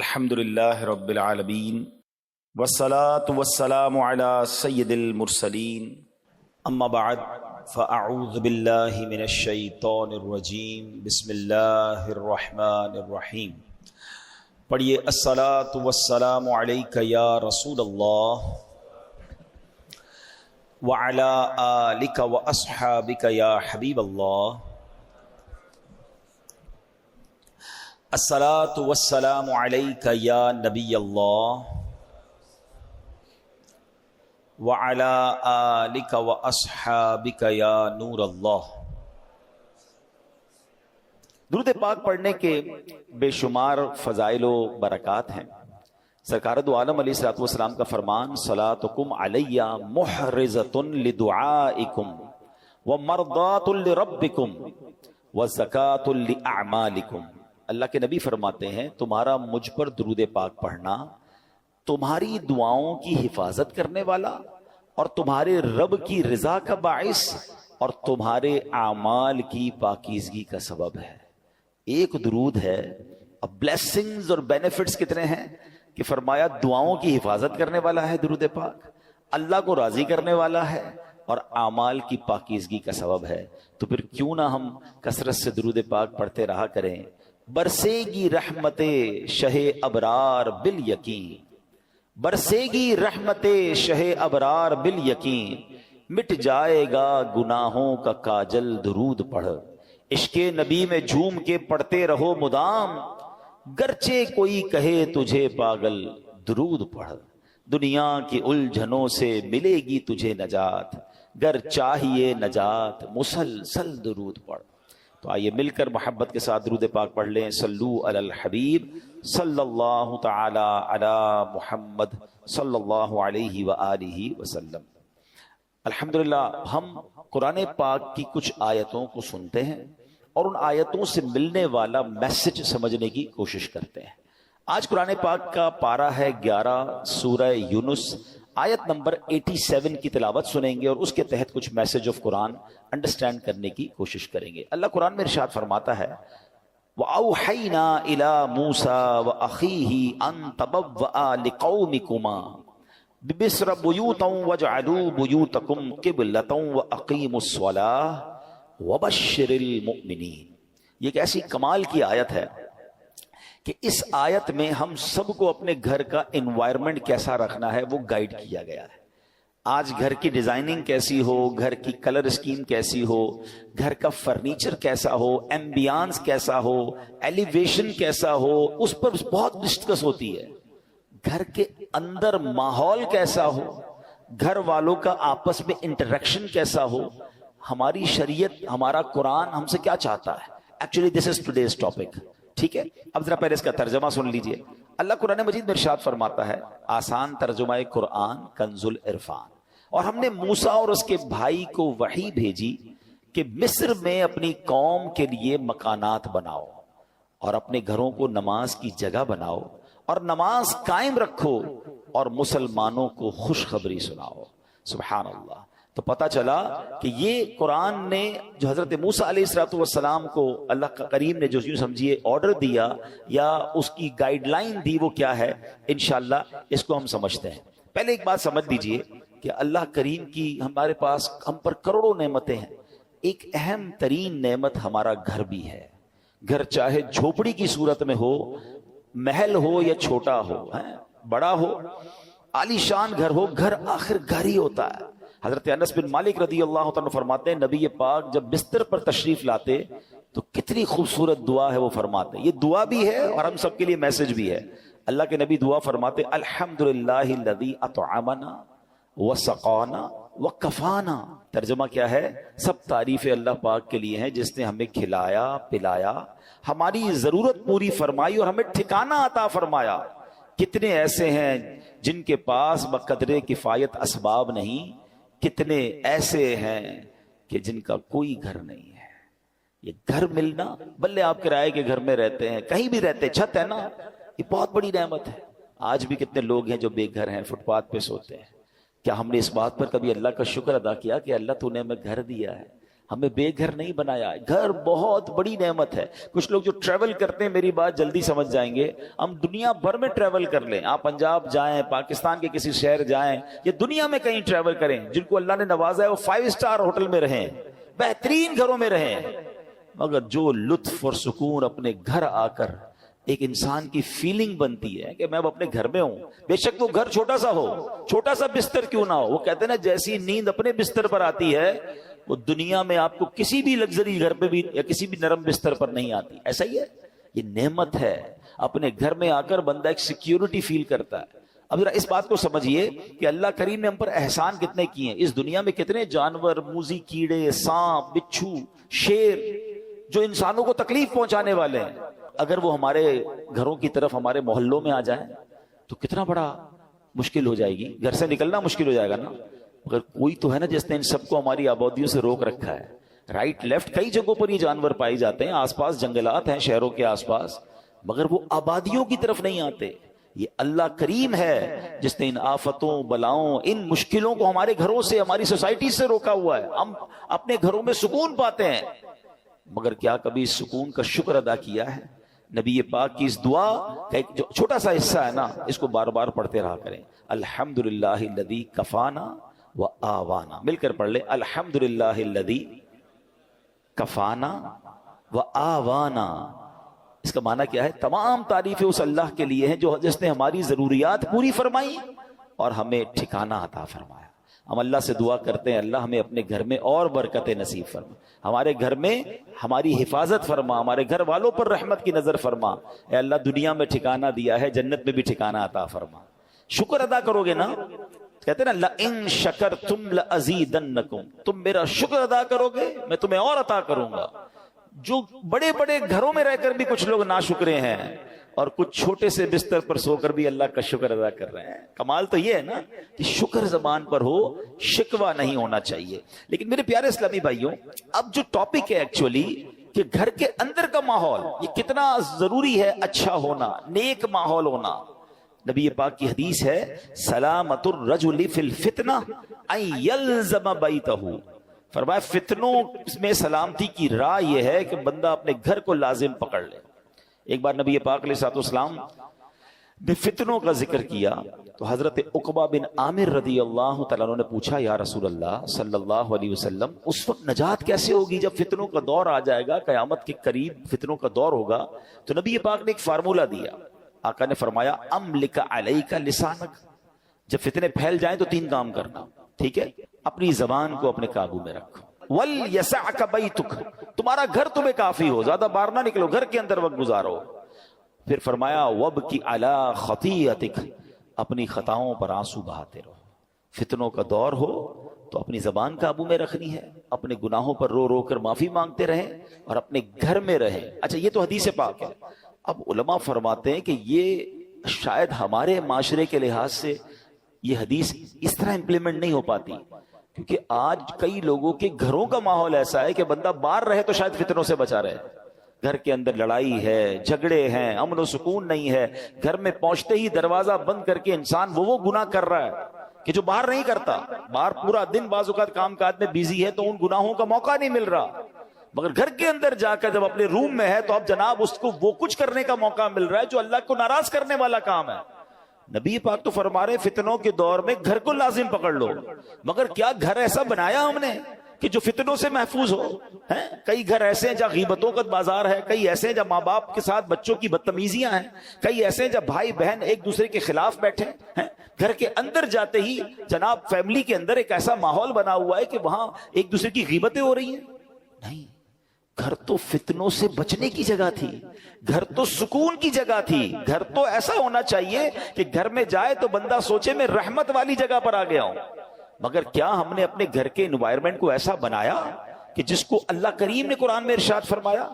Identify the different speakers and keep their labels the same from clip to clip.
Speaker 1: الحمدللہ رب العالمین والصلاة والسلام علی سید المرسلین اما بعد فاعوذ باللہ من الشیطان الرجیم بسم اللہ الرحمن الرحیم۔ پڑھیے الصلاة والسلام علیک یا رسول اللہ وعلی آلک واصحابک یا حبیب اللہ۔ الصلاۃ والسلام علیک یا نبی اللہ وعلی آلک واصحابک یا نور اللہ۔ درود پاک پڑھنے کے بے شمار فضائل و برکات ہیں۔ سرکار دو عالم علیہ الصلوۃ والسلام کا فرمان صلاتکم علی محرزۃ لدعائکم ومرضات لربکم وزکاۃ لاعمالکم۔ اللہ کے نبی فرماتے ہیں تمہارا مجھ پر درود پاک پڑھنا تمہاری دعاؤں کی حفاظت کرنے والا اور تمہارے رب کی رضا کا باعث اور تمہارے اعمال کی پاکیزگی کا سبب ہے۔ ایک درود ہے، اب بلیسنگز اور بینیفٹس کتنے ہیں کہ فرمایا دعاؤں کی حفاظت کرنے والا ہے درود پاک، اللہ کو راضی کرنے والا ہے اور اعمال کی پاکیزگی کا سبب ہے۔ تو پھر کیوں نہ ہم کثرت سے درود پاک پڑھتے رہا کریں۔ برسے گی رحمت شہ ابرار بالیقین، برسے گی رحمت شہ ابرار بالیقین، مٹ جائے گا گناہوں کا کاجل درود پڑھ، عشق نبی میں جھوم کے پڑھتے رہو مدام، گرچہ کوئی کہے تجھے پاگل درود پڑھ، دنیا کی الجھنوں سے ملے گی تجھے نجات، گر چاہیے نجات مسلسل درود پڑھ۔ تو آئیے مل کر محبت کے ساتھ درود پاک پڑھ لیں۔ صلو علی الحبیب صلی اللہ تعالی علی محمد صلی اللہ علیہ وآلہ وسلم۔ الحمدللہ ہم قرآن پاک کی کچھ آیتوں کو سنتے ہیں اور ان آیتوں سے ملنے والا میسج سمجھنے کی کوشش کرتے ہیں۔ آج قرآن پاک کا پارہ ہے 11 سورہ یونس، آیت نمبر 87 کی تلاوت سنیں گے اور اس کے تحت کچھ میسج آف قرآن انڈرسٹینڈ کرنے کی کوشش کریں گے۔ اللہ قرآن میں ارشاد فرماتا ہے وَأَوْحَيْنَا إِلَى مُوسَى وَأَخِيهِ أَن تَبَوَّآ لِقَوْمِكُمَا بِمِصْرَ بُيُوتًا وَاجْعَلُوا بُيُوتَكُمْ قِبْلَةً وَأَقِيمُوا الصَّلَاةَ وَبَشِّرِ الْمُؤْمِنِينَ۔ یہ ایک ایسی کمال کی آیت ہے کہ اس آیت میں ہم سب کو اپنے گھر کا انوائرمنٹ کیسا رکھنا ہے وہ گائیڈ کیا گیا ہے۔ آج گھر کی ڈیزائننگ کیسی ہو، گھر کی کلر اسکیم کیسی ہو، گھر کا فرنیچر کیسا ہو، ایمبیانس کیسا ہو، ایلیویشن کیسا ہو، اس پر بہت ڈسکس ہوتی ہے۔ گھر کے اندر ماحول کیسا ہو، گھر والوں کا آپس میں انٹریکشن کیسا ہو، ہماری شریعت ہمارا قرآن ہم سے کیا چاہتا ہے۔ Actually this is today's topic, ٹھیک ہے۔ اب ذرا پہلے اس کا ترجمہ سن لیجئے۔ اللہ قرآن مجید میں ارشاد فرماتا ہے، آسان ترجمہ قرآن کنز العرفان، اور ہم نے موسیٰ اور اس کے بھائی کو وحی بھیجی کہ مصر میں اپنی قوم کے لیے مکانات بناؤ اور اپنے گھروں کو نماز کی جگہ بناؤ اور نماز قائم رکھو اور مسلمانوں کو خوشخبری سناؤ۔ سبحان اللہ۔ تو پتہ چلا کہ یہ قرآن نے جو حضرت موسیٰ علیہ السلام کو اللہ کا کریم نے جو سمجھیے آرڈر دیا یا اس کی گائیڈ لائن دی، وہ کیا ہے انشاءاللہ اس کو ہم سمجھتے ہیں۔ پہلے ایک بات سمجھ لیجئے کہ اللہ کریم کی ہمارے پاس ہم پر کروڑوں نعمتیں ہیں، ایک اہم ترین نعمت ہمارا گھر بھی ہے۔ گھر چاہے جھوپڑی کی صورت میں ہو، محل ہو یا چھوٹا ہو، بڑا ہو، عالی شان گھر ہو، گھر آخر گھر ہی ہوتا ہے۔ حضرت انس بن مالک رضی اللہ تعالیٰ فرماتے ہیں نبی پاک جب بستر پر تشریف لاتے تو کتنی خوبصورت دعا ہے وہ فرماتے ہیں۔ یہ دعا بھی ہے اور ہم سب کے لیے میسج بھی ہے۔ اللہ کے نبی دعا فرماتے الحمدللہ الذی اطعمنا وسقانا وکفانا۔ ترجمہ کیا ہے؟ سب تعریف اللہ پاک کے لیے ہیں جس نے ہمیں کھلایا پلایا، ہماری ضرورت پوری فرمائی اور ہمیں ٹھکانہ عطا فرمایا۔ کتنے ایسے ہیں جن کے پاس بقدر کفایت اسباب نہیں، کتنے ایسے ہیں کہ جن کا کوئی گھر نہیں ہے۔ یہ گھر ملنا، بلے آپ کرائے کے گھر میں رہتے ہیں، کہیں بھی رہتے، چھت ہے نا، یہ بہت بڑی نعمت ہے۔ آج بھی کتنے لوگ ہیں جو بے گھر ہیں، فٹ پاتھ پہ سوتے ہیں۔ کیا ہم نے اس بات پر کبھی اللہ کا شکر ادا کیا کہ اللہ تو نے ہمیں گھر دیا ہے؟ ہمیں بے گھر نہیں بنایا. گھر بہت بڑی نعمت ہے. کچھ لوگ جو ٹریول کرتے ہیں میری بات جلدی سمجھ جائیں گے, ہم دنیا بھر میں ٹریول کر لیں, آپ پنجاب جائیں, پاکستان کے کسی شہر جائیں, یا دنیا میں کہیں ٹریول کریں, جن کو اللہ نے نوازا ہے وہ 5 اسٹار ہوٹل میں رہیں, بہترین گھروں میں رہیں, مگر جو لطف اور سکون اپنے گھر آ کر ایک انسان کی فیلنگ بنتی ہے کہ میں اب اپنے گھر میں ہوں, بے شک وہ گھر چھوٹا سا ہو, چھوٹا سا بستر کیوں نہ ہو, وہ کہتے ہیں نا جیسی نیند اپنے بستر پر آتی ہے وہ دنیا میں آپ کو کسی بھی لگژری گھر پہ بھی یا کسی بھی نرم بستر پر نہیں آتی. ایسا ہی ہے, یہ نعمت ہے. اپنے گھر میں آ کر بندہ ایک سیکیورٹی فیل کرتا ہے. اب ذرا اس بات کو سمجھیے کہ اللہ کریم نے ہم پر احسان کتنے کیے ہیں. اس دنیا میں کتنے جانور, موذی کیڑے, سانپ, بچھو, شیر جو انسانوں کو تکلیف پہنچانے والے ہیں, اگر وہ ہمارے گھروں کی طرف ہمارے محلوں میں آ جائیں تو کتنا بڑا مشکل ہو جائے گی, گھر سے نکلنا مشکل ہو جائے گا نا. مگر کوئی تو ہے نا جس نے ان سب کو ہماری آبادیوں سے روک رکھا ہے. رائٹ لیفٹ کئی جگہوں پر یہ جانور پائے جاتے ہیں, آس پاس جنگلات ہیں شہروں کے آس پاس, مگر وہ آبادیوں کی طرف نہیں آتے. یہ اللہ کریم ہے جس نے ان آفتوں, بلاؤں, ان مشکلوں کو ہمارے گھروں سے, ہماری سوسائٹی سے روکا ہوا ہے. ہم اپنے گھروں میں سکون پاتے ہیں, مگر کیا کبھی اس سکون کا شکر ادا کیا ہے؟ نبی پاک کی اس دعا کا ایک جو چھوٹا سا حصہ ہے نا, اس کو بار بار پڑھتے رہا کریں. الحمدللہ الذی کفانا و آوانا, مل کر پڑھ لیں, الحمدللہ الذی کفانا و آوانا. اس کا معنی کیا ہے؟ تمام تعریفیں اس اللہ کے لیے ہیں جو جس نے ہماری ضروریات پوری فرمائی اور ہمیں ٹھکانہ عطا فرمایا. ہم اللہ سے دعا کرتے ہیں اللہ ہمیں اپنے گھر میں اور برکتیں نصیب فرما, ہمارے گھر میں ہماری حفاظت فرما, ہمارے گھر والوں پر رحمت کی نظر فرما. اے اللہ دنیا میں ٹھکانہ دیا ہے, جنت میں بھی ٹھکانہ عطا فرما. شکر ادا کرو گے نا, کہتے ہیں نا لئن شکرتم لازیدنکم, تم میرا شکر ادا کرو گے میں تمہیں اور عطا کروں گا. جو بڑے بڑے گھروں میں رہ کر بھی کچھ لوگ ناشکرے ہیں اور کچھ چھوٹے سے بستر پر سو کر بھی اللہ کا شکر ادا کر رہے ہیں. کمال تو یہ ہے نا کہ شکر زبان پر ہو, شکوہ نہیں ہونا چاہیے. لیکن میرے پیارے اسلامی بھائیوں, اب جو ٹاپک ہے ایکچولی کہ گھر کے اندر کا ماحول یہ کتنا ضروری ہے, اچھا ہونا, نیک ماحول ہونا. نبی پاک کی حدیث ہے سلامت الرجل فی الفتنہ ان یلزم بیتہ, فرمایا فتنوں میں سلامتی کی راہ یہ ہے کہ بندہ اپنے گھر کو لازم پکڑ لے. ایک بار نبی پاک علیہ الصلوۃ والسلام نے فتنوں کا ذکر کیا تو حضرت عقبہ بن عامر رضی اللہ تعالیٰ عنہ نے پوچھا یا رسول اللہ صلی اللہ علیہ وسلم اس وقت نجات کیسے ہوگی جب فتنوں کا دور آ جائے گا, قیامت کے قریب فتنوں کا دور ہوگا. تو نبی پاک نے ایک فارمولہ دیا. آقا نے فرمایا املک علیک لسانک, جب فتنے پھیل جائیں تو 3 کام کرنا, ٹھیک ہے, اپنی زبان کو اپنے قابو میں رکھو. وَلْيَسَعْكَ بَيْتُكَ, تمہارا گھر تمہیں کافی ہو, زیادہ باہر نہ نکلو, گھر کے اندر وقت گزارو. پھر فرمایا وَبْكِ عَلَىٰ خَطِيئَتِكَ, اپنی خطاؤں پر آنسو بہاتے رہو. فتنوں کا دور ہو تو اپنی زبان قابو میں رکھنی ہے, اپنے گناہوں پر رو رو کر معافی مانگتے رہیں اور اپنے گھر میں رہیں. اچھا یہ تو حدیث پاک ہے. اب علماء فرماتے ہیں کہ یہ شاید ہمارے معاشرے کے لحاظ سے یہ حدیث اس طرح امپلیمنٹ نہیں ہو پاتی, کیونکہ آج کئی لوگوں کے گھروں کا ماحول ایسا ہے کہ بندہ باہر رہے تو شاید فتنوں سے بچا رہے, گھر کے اندر لڑائی ہے, جھگڑے ہیں, امن و سکون نہیں ہے. گھر میں پہنچتے ہی دروازہ بند کر کے انسان وہ گناہ کر رہا ہے کہ جو باہر نہیں کرتا. باہر پورا دن بعض اوقات کام کاج میں بیزی ہے تو ان گناہوں کا موقع نہیں مل رہا, مگر گھر کے اندر جا کر جب اپنے روم میں ہے تو اب جناب اس کو وہ کچھ کرنے کا موقع مل رہا ہے جو اللہ کو ناراض کرنے والا کام ہے. نبی پاک تو فرما رہے فتنوں کے دور میں گھر کو لازم پکڑ لو, مگر کیا گھر ایسا بنایا ہم نے کہ جو فتنوں سے محفوظ ہو؟ کئی گھر ایسے ہیں جہاں غیبتوں کا بازار ہے, کئی ایسے ہیں جہاں ماں باپ کے ساتھ بچوں کی بدتمیزیاں ہیں, کئی ایسے ہیں جہاں بھائی بہن ایک دوسرے کے خلاف بیٹھے ہیں. گھر کے اندر جاتے ہی جناب فیملی کے اندر ایک ایسا ماحول بنا ہوا ہے کہ وہاں ایک دوسرے کی غیبتیں ہو رہی ہیں. نہیں, گھر تو فتنوں سے بچنے کی جگہ تھی, گھر تو سکون کی جگہ تھی. گھر تو ایسا ہونا چاہیے کہ گھر میں جائے تو بندہ سوچے میں رحمت والی جگہ پر آ گیا ہوں. مگر کیا ہم نے اپنے گھر کے انوائرمنٹ کو ایسا بنایا کہ جس کو اللہ کریم نے قرآن میں ارشاد فرمایا؟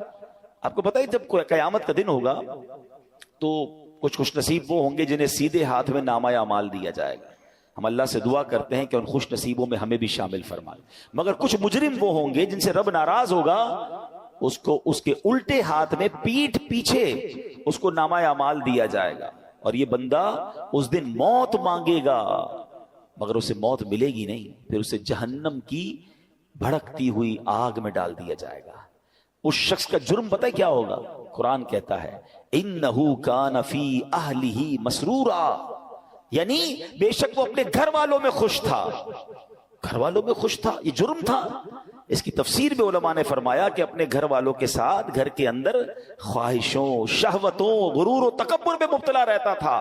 Speaker 1: آپ کو پتہ ہے جب قیامت کا دن ہوگا تو کچھ خوش نصیب وہ ہوں گے جنہیں سیدھے ہاتھ میں نامہ اعمال دیا جائے گا. ہم اللہ سے دعا کرتے ہیں کہ ان خوش نصیبوں میں ہمیں بھی شامل فرمائے. مگر کچھ مجرم وہ ہوں گے جن سے رب ناراض ہوگا, اس کو اس کے الٹے ہاتھ میں پیٹھ پیچھے اس کو نامہ اعمال دیا جائے گا, اور یہ بندہ اس دن موت مانگے گا مگر اسے موت ملے گی نہیں. پھر اسے جہنم کی بھڑکتی ہوئی آگ میں ڈال دیا جائے گا. اس شخص کا جرم پتہ ہے کیا ہوگا؟ قرآن کہتا ہے انہو کان فی اہلہ مسرورا، یعنی بے شک وہ اپنے گھر والوں میں خوش تھا. گھر والوں میں خوش تھا، یہ جرم تھا. اس کی تفسیر میں علماء نے فرمایا کہ اپنے گھر والوں کے ساتھ گھر کے اندر خواہشوں، شہوتوں، غرور و تکبر میں مبتلا رہتا تھا.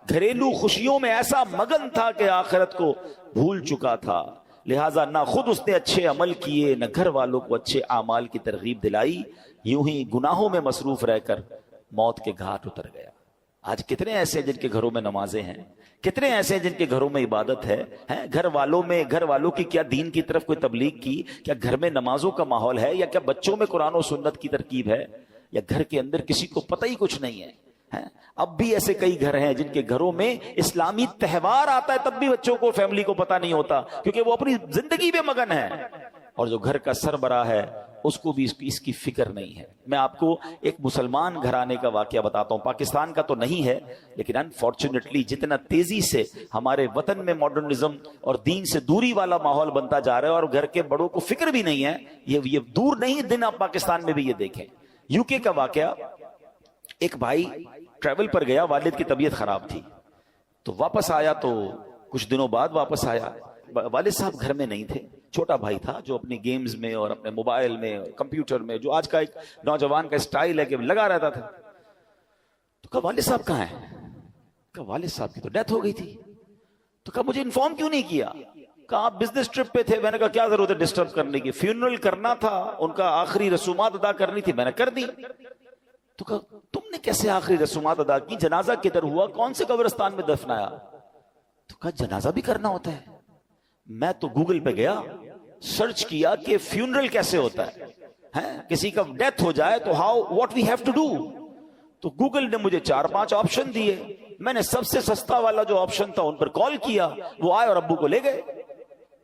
Speaker 1: گھریلو خوشیوں میں ایسا مگن تھا کہ آخرت کو بھول چکا تھا. لہٰذا نہ خود اس نے اچھے عمل کیے، نہ گھر والوں کو اچھے اعمال کی ترغیب دلائی. یوں ہی گناہوں میں مصروف رہ کر موت کے گھاٹ اتر گیا. آج کتنے ایسے ہیں جن کے گھروں میں نمازیں ہیں، کتنے ایسے ہیں جن کے گھروں میں عبادت ہے. گھر والوں کی کیا دین کی طرف کوئی تبلیغ کی؟ کیا گھر میں نمازوں کا ماحول ہے؟ یا کیا بچوں میں قرآن و سنت کی ترکیب ہے؟ یا گھر کے اندر کسی کو پتہ ہی کچھ نہیں ہے؟ اب بھی ایسے کئی گھر ہیں جن کے گھروں میں اسلامی تہوار آتا ہے تب بھی بچوں کو، فیملی کو پتہ نہیں ہوتا، کیونکہ وہ اپنی زندگی میں مگن ہے. اور جو گھر کا سربراہ ہے اس کو بھی اس کی فکر نہیں ہے. میں آپ کو ایک مسلمان گھرانے کا واقعہ بتاتا ہوں. پاکستان کا تو نہیں ہے، لیکن انفارچونیٹلی جتنا تیزی سے ہمارے وطن میں ماڈرنزم اور دین سے دوری والا ماحول بنتا جا رہا ہے اور گھر کے بڑوں کو فکر بھی نہیں ہے، یہ دور نہیں دن آپ پاکستان میں بھی یہ دیکھیں. یو کے کا واقعہ، ایک بھائی ٹریول پر گیا، والد کی طبیعت خراب تھی تو واپس آیا. تو کچھ دنوں بعد واپس آیا، والد صاحب گھر میں نہیں تھے. چھوٹا بھائی تھا جو اپنی گیمز میں اور اپنے موبائل میں اور کمپیوٹر میں، جو آج کا ایک نوجوان کا سٹائل ہے کہ لگا رہتا تھا. تو کہا والد صاحب کہاں ہیں؟ کہا والد صاحب کی تو ڈیتھ ہو گئی تھی. تو کہا مجھے انفارم کیوں نہیں کیا؟ کہا آپ بزنس ٹرپ پہ تھے. میں نے کہا کیا ضرورت ہے ڈسٹرب کرنے کی، فیونرل کرنا تھا، ان کا آخری رسومات ادا کرنی تھی، میں نے کر دی. تو کہا تم نے کیسے آخری رسومات ادا کی؟ جنازہ کدھر ہوا؟ کون سے قبرستان میں دفنایا؟ تو کہا جنازہ بھی کرنا ہوتا ہے. میں تو گوگل پہ گیا، سرچ کیا کہ فیونرل کیسے ہوتا ہے، کسی کا ڈیتھ ہو جائے تو what we have to do. تو گوگل نے مجھے 4-5 آپشن دیے. میں نے سب سے سستا والا جو آپشن تھا ان پر کال کیا، وہ آئے اور ابو کو لے گئے،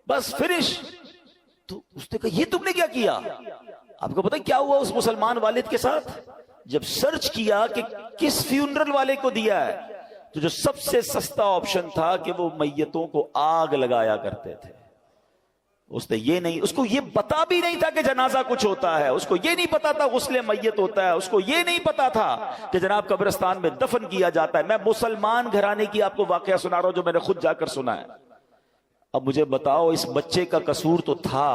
Speaker 1: بس فنش. تو اس نے کہا یہ تم نے کیا کیا؟ آپ کو پتہ کیا ہوا اس مسلمان والد کے ساتھ؟ جب سرچ کیا کہ کس فیونرل والے کو دیا ہے، تو جو سب سے سستا آپشن تھا کہ وہ میتوں کو آگ لگایا کرتے تھے. اس نے یہ نہیں، اس کو یہ پتا بھی نہیں تھا کہ جنازہ کچھ ہوتا ہے، اس کو یہ نہیں پتا تھا غسل میت ہوتا ہے، اس کو یہ نہیں پتا تھا کہ جناب قبرستان میں دفن کیا جاتا ہے. میں مسلمان گھرانے کی آپ کو واقعہ سنا رہا ہوں جو میں نے خود جا کر سنا ہے. اب مجھے بتاؤ، اس بچے کا قصور تو تھا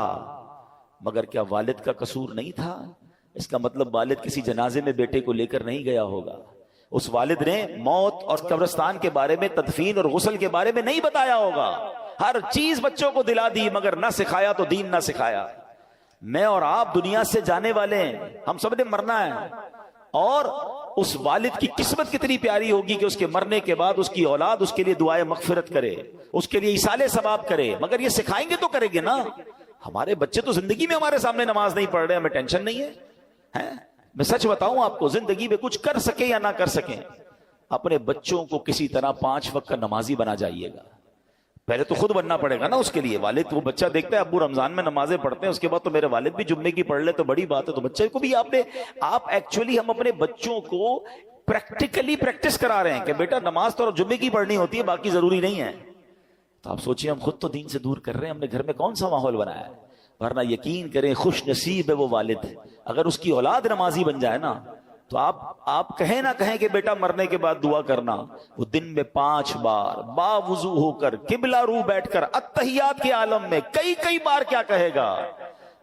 Speaker 1: مگر کیا والد کا قصور نہیں تھا؟ اس کا مطلب والد کسی جنازے میں بیٹے کو لے کر نہیں گیا ہوگا. اس والد نے موت اور قبرستان کے بارے میں، تدفین اور غسل کے بارے میں نہیں بتایا ہوگا. ہر چیز بچوں کو دلا دی مگر نہ سکھایا تو دین نہ سکھایا. میں اور آپ دنیا سے جانے والے ہیں، ہم سب نے مرنا ہے. اور اس والد کی قسمت کتنی پیاری ہوگی کہ اس کے مرنے کے بعد اس کی اولاد اس کے لیے دعائے مغفرت کرے، اس کے لیے ایصال ثواب کرے. مگر یہ سکھائیں گے تو کریں گے نا. ہمارے بچے تو زندگی میں ہمارے سامنے نماز نہیں پڑھ رہے، ہمیں ٹینشن نہیں ہے. میں سچ بتاؤں آپ کو، زندگی میں کچھ کر سکیں یا نہ کر سکیں، اپنے بچوں کو کسی طرح 5 وقت کا نمازی بنا جائیے گا. پہلے تو خود بننا پڑے گا نا اس کے لیے. والد وہ بچہ دیکھتا ہے ابو رمضان میں نمازیں پڑھتے ہیں، اس کے بعد تو میرے والد بھی جمعے کی پڑھ لے تو بڑی بات ہے. تو بچے کو بھی آپ ایکچولی ہم اپنے بچوں کو پریکٹیکلی پریکٹس کرا رہے ہیں کہ بیٹا نماز تو جمعے کی پڑھنی ہوتی ہے، باقی ضروری نہیں ہے. تو آپ سوچئے ہم خود تو دین سے دور کر رہے ہیں، ہم نے گھر میں کون سا ماحول بنایا ہے. ورنہ یقین کریں خوش نصیب ہے وہ والد، اگر اس کی اولاد نمازی بن جائے نا تو آپ کہیں نہ کہیں کہ بیٹا مرنے کے بعد دعا کرنا، وہ دن میں 5 بار باوضو ہو کر قبلہ رو بیٹھ کر اتحیات کے عالم میں کئی بار کیا کہے گا،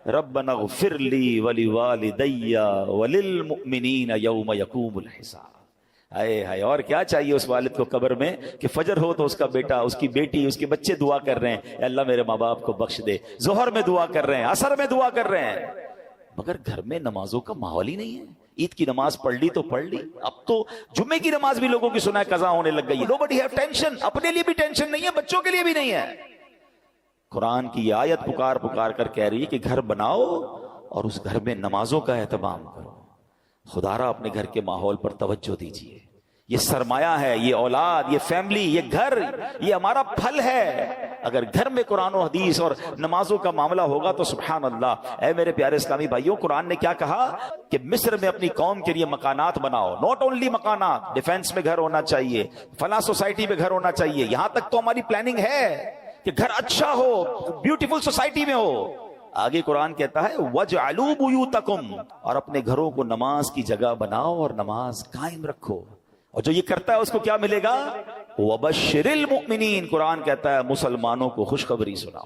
Speaker 1: ربنا اغفر لی ولوالدی وللمؤمنین یوم یقوم الحساب. ہائے اور کیا چاہیے اس والد کو قبر میں کہ فجر ہو تو اس کا بیٹا، اس کی بیٹی، اس کے بچے دعا کر رہے ہیں اے اللہ میرے ماں باپ کو بخش دے. ظہر میں دعا کر رہے ہیں، عصر میں دعا کر رہے ہیں، مگر گھر میں نمازوں کا ماحول ہی نہیں ہے. عید کی نماز پڑھ لی تو پڑھ لی، اب تو جمعے کی نماز بھی لوگوں کی سنا ہے قضا ہونے لگ گئی. Nobody have tension. اپنے لیے بھی ٹینشن نہیں ہے، بچوں کے لیے بھی نہیں ہے. قرآن کی یہ آیت پکار کر کہہ رہی ہے کہ گھر بناؤ اور اس گھر میں نمازوں کا اہتمام کرو. خدا را اپنے گھر کے ماحول پر توجہ دیجیے. یہ سرمایہ ہے، یہ اولاد، یہ فیملی، یہ گھر، یہ ہمارا پھل ہے. اگر گھر میں قرآن و حدیث اور نمازوں کا معاملہ ہوگا تو سبحان اللہ. اے میرے پیارے اسلامی بھائیوں، قرآن نے کیا کہا کہ مصر میں اپنی قوم کے لیے مکانات بناؤ. ناٹ اونلی مکانات، ڈیفینس میں گھر ہونا چاہیے، فلاں سوسائٹی میں گھر ہونا چاہیے. یہاں تک تو ہماری پلاننگ ہے کہ گھر اچھا ہو، بیوٹیفل سوسائٹی میں ہو. آگے قرآن کہتا ہے وَجْعَلُوا بُيُوتَكُمْ، اور اپنے گھروں کو نماز کی جگہ بناؤ اور نماز قائم رکھو، اور جو یہ کرتا ہے اس کو کیا ملے گا؟ وَبَشِّرِ الْمُؤْمِنِينَ، قرآن کہتا ہے مسلمانوں کو خوشخبری سناؤ،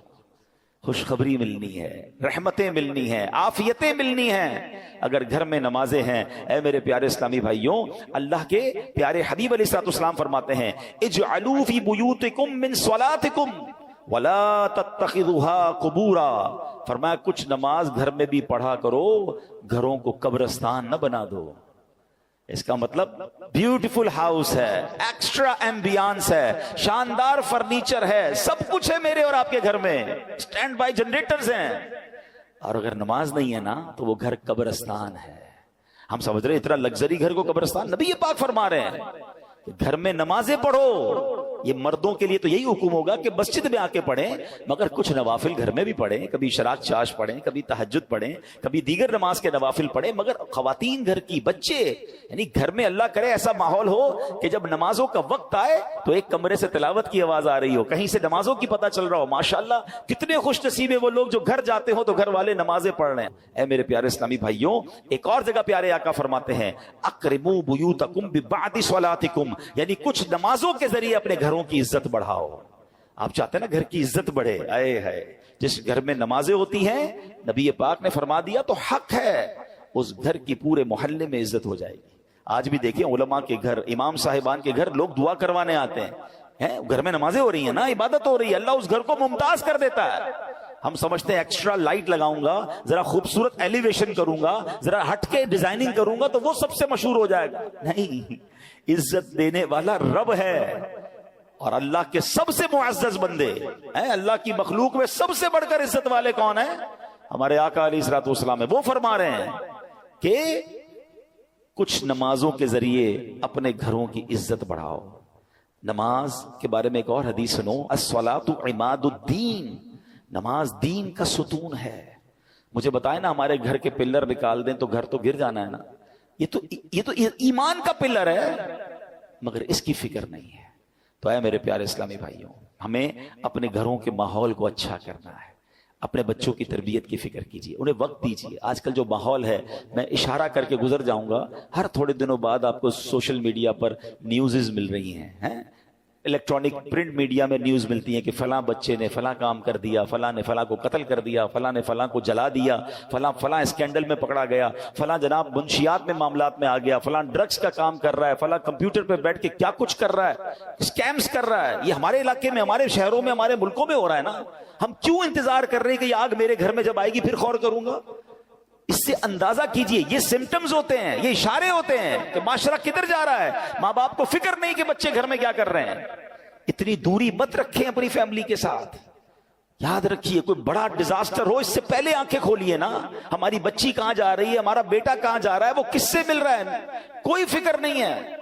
Speaker 1: خوشخبری ملنی ہے، رحمتیں ملنی ہیں، عافیتیں ملنی ہیں اگر گھر میں نمازیں ہیں۔ اے میرے پیارے اسلامی بھائیوں، اللہ کے پیارے حبیب علیہ الصلوۃ والسلام فرماتے ہیں اجعلوا فی بیوتکم من صلاتکم ولا تتخذوها قبورا، فرمایا کچھ نماز گھر میں بھی پڑھا کرو، گھروں کو قبرستان نہ بنا دو۔ اس کا مطلب بیوٹیفل ہاؤس ہے، ایکسٹرا ایمبیانس ہے، شاندار فرنیچر ہے، سب کچھ ہے میرے اور آپ کے گھر میں، سٹینڈ بائی جنریٹرز ہیں، اور اگر نماز نہیں ہے نا تو وہ گھر قبرستان ہے۔ ہم سمجھ رہے اتنا لگژری گھر کو قبرستان، نبی پاک فرما رہے ہیں کہ گھر میں نمازیں پڑھو۔ یہ مردوں کے لیے تو یہی حکم ہوگا کہ مسجد میں آ کے پڑھیں، مگر کچھ نوافل گھر میں بھی پڑھیں، کبھی شراک چاش پڑھیں، کبھی تہجد پڑھیں، کبھی دیگر نماز کے نوافل پڑھیں، مگر خواتین گھر کی، بچے، یعنی گھر میں اللہ کرے ایسا ماحول ہو کہ جب نمازوں کا وقت آئے تو ایک کمرے سے تلاوت کی آواز آ رہی ہو، کہیں سے نمازوں کی پتہ چل رہا ہو۔ ماشاءاللہ کتنے خوش نصیب ہیں وہ لوگ جو گھر جاتے ہوں تو گھر والے نمازیں پڑھ رہے ہیں۔ اے میرے پیارے اسلامی بھائیوں، ایک اور جگہ پیارے آقا فرماتے ہیں اقربوا بیوتکم ببعد صلاتکم، یعنی کچھ نمازوں کے ذریعے اپنے گھروں کی عزت بڑھاؤ۔ آپ چاہتے ہیں نا گھر کی عزت بڑھے، آئے ہے جس گھر میں نمازیں ہوتی ہیں نبی پاک نے فرما دیا تو حق ہے اس گھر کی پورے محلے میں عزت ہو جائے گی۔ آج بھی دیکھیں علماء کے گھر، امام صاحبان کے گھر لوگ دعا کروانے آتے ہیں، گھر میں نمازیں ہو رہی ہیں نا، عبادت ہو رہی ہے، اللہ اس گھر کو ممتاز کر دیتا ہے۔ ہم سمجھتے ہیں ایکسٹرا لائٹ لگاؤں گا، ذرا خوبصورت ایلیویشن کروں گا، ذرا ہٹ کے ڈیزائننگ کروں گا تو وہ سب سے مشہور ہو جائے گا۔ نہیں، عزت دینے والا رب ہے، اور اللہ کے سب سے معزز بندے ہیں، اللہ کی مخلوق میں سب سے بڑھ کر عزت والے کون ہیں؟ ہمارے آقا علیہ الصلوۃ والسلام ہے۔ وہ فرما رہے ہیں کہ کچھ نمازوں کے ذریعے اپنے گھروں کی عزت بڑھاؤ۔ نماز کے بارے میں ایک اور حدیث سنو، الصلاۃ عماد الدین، نماز دین کا ستون ہے۔ مجھے بتائیں نا، ہمارے گھر کے پلر نکال دیں تو گھر تو گر جانا ہے نا، یہ تو ایمان کا پلر ہے، مگر اس کی فکر نہیں ہے۔ تو اے میرے پیارے اسلامی بھائیوں، ہمیں اپنے گھروں کے ماحول کو اچھا کرنا ہے، اپنے بچوں کی تربیت کی فکر کیجیے، انہیں وقت دیجیے۔ آج کل جو ماحول ہے، میں اشارہ کر کے گزر جاؤں گا، ہر تھوڑے دنوں بعد آپ کو سوشل میڈیا پر نیوزز مل رہی ہیں، الیکٹرانک پرنٹ میڈیا میں نیوز ملتی ہیں کہ فلاں بچے نے فلاں کام کر دیا، فلاں نے فلاں کو قتل کر دیا، فلاں نے فلاں کو جلا دیا، فلاں اسکینڈل میں پکڑا گیا، فلاں جناب منشیات میں معاملات میں آ گیا، فلاں ڈرگز کا کام کر رہا ہے، فلاں کمپیوٹر پہ بیٹھ کے کیا کچھ کر رہا ہے، اسکیمز کر رہا ہے۔ یہ ہمارے علاقے میں، ہمارے شہروں میں، ہمارے ملکوں میں ہو رہا ہے نا۔ ہم کیوں انتظار کر رہے ہیں کہ یہ آگ میرے گھر میں جب آئے گی پھر غور کروں گا؟ اس سے اندازہ کیجئے، یہ سمٹمز ہوتے ہیں، یہ اشارے ہوتے ہیں کہ معاشرہ کدھر جا رہا ہے۔ ماں باپ کو فکر نہیں کہ بچے گھر میں کیا کر رہے ہیں۔ اتنی دوری مت رکھیں اپنی فیملی کے ساتھ۔ یاد رکھیے، کوئی بڑا ڈیزاسٹر ہو اس سے پہلے آنکھیں کھولیے نا، ہماری بچی کہاں جا رہی ہے، ہمارا بیٹا کہاں جا رہا ہے، وہ کس سے مل رہا ہے، کوئی فکر نہیں ہے۔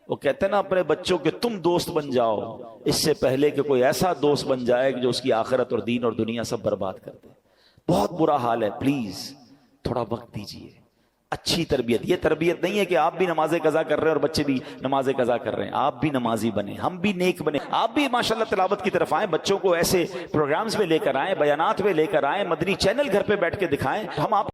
Speaker 1: وہ کہتے ہیں نا اپنے بچوں کے تم دوست بن جاؤ اس سے پہلے کہ کوئی ایسا دوست بن جائے جو اس کی آخرت اور دین اور دنیا سب برباد کر دے۔ بہت برا حال ہے، پلیز تھوڑا وقت دیجیے۔ اچھی تربیت، یہ تربیت نہیں ہے کہ آپ بھی نماز قضا کر رہے ہیں اور بچے بھی نماز قضا کر رہے ہیں۔ آپ بھی نمازی بنیں، ہم بھی نیک بنیں، آپ بھی ماشاءاللہ تلاوت کی طرف آئیں، بچوں کو ایسے پروگرامز میں لے کر آئیں، بیانات میں لے کر آئیں، مدنی چینل گھر پہ بیٹھ کے دکھائیں۔ ہم آپ